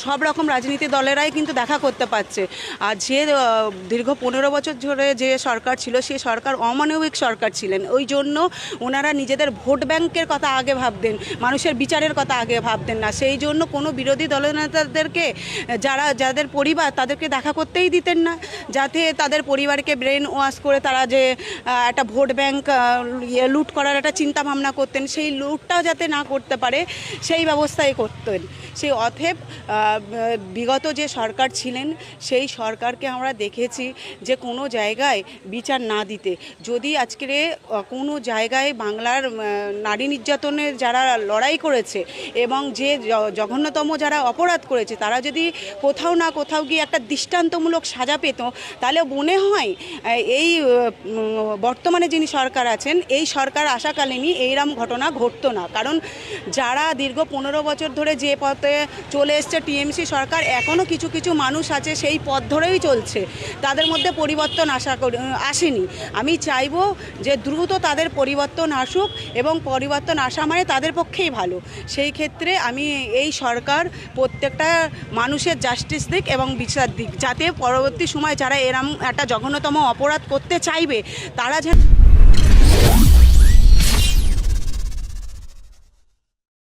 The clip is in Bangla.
সব রকম রাজনীতি দলেরাই কিন্তু দেখা করতে পারছে। আর যে দীর্ঘ 15 বছর ধরে যে সরকার ছিল, সেই সরকার অমানবিক সরকার ছিলেন। ওই জন্য ওনারা নিজেদের ভোট ব্যাংকের কথা আগে ভাবতেন, মানুষের বিচারের কথা আগে ভাবতেন না। সেই জন্য কোনো বিরোধী দলনেতাদেরকে যাদের পরিবার, তাদেরকে দেখা করতেই দিতেন না, যাতে তাদের পরিবারকে ব্রেন ওয়াশ করে তারা যে একটা ভোট ব্যাংক লুট করার একটা চিন্তা ভাবনা করতেন, সেই লুটটাও যাতে না করতে পারে সেই ব্যবস্থাই করতেন। সেই অতএব বিগত যে সরকার ছিলেন, সেই সরকারকে আমরা দেখেছি যে কোনো জায়গায় বিচার না দিতে। যদি আজকের কোনো জায়গায় বাংলার নারী নির্যাতনের যারা লড়াই করেছে এবং যে জঘন্যতম যারা অপরাধ করেছে, তারা যদি কোথাও না কোথাও গিয়ে একটা দৃষ্টান্তমূলক সাজা পেত, তাহলে মনে হয় এই বর্তমানে যিনি সরকার আছেন, এই সরকার আসাকালীনই এইরকম ঘটনা ঘটতো না। কারণ যারা দীর্ঘ 15 বছর ধরে যে পথে চলে এসছে টিএমসি সরকার, এখনও কিছু কিছু মানুষ আছে সেই পথ ধরেই চলছে, তাদের মধ্যে পরিবর্তন আসেনি। আমি চাইবো যে দ্রুত তাদের পরিবর্তন আসুক, এবং পরিবর্তন আসা মানে তাদের পক্ষেই ভালো। সেই ক্ষেত্রে আমি এই সরকার প্রত্যেকটা মানুষের জাস্টিস দিক এবং বিচার দিক, যাতে পরবর্তী সময় যারা এরম একটা জঘন্যতম অপরাধ করতে চাইবে, তারা যেন